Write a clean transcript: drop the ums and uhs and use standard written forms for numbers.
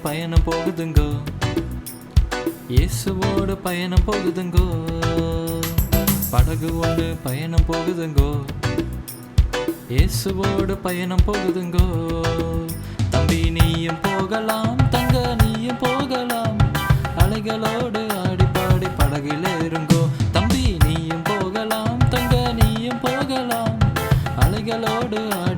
பயணம் போகுதுங்கோ, இயேசுவோடு பயணம் போகுதுங்கோ. படகு ஒன்று பயணம் போகுதுங்கோ, இயேசுவோடு பயணம் போகுதுங்கோ. தம்பி நீயும் போகலாம், தங்க நீயும் போகலாம், அலைகளோடு ஆடி பாடி படகில் ஏறுங்கோ. தம்பி நீயும் போகலாம், தங்க நீயும் போகலாம், அலைகளோடு ஆடி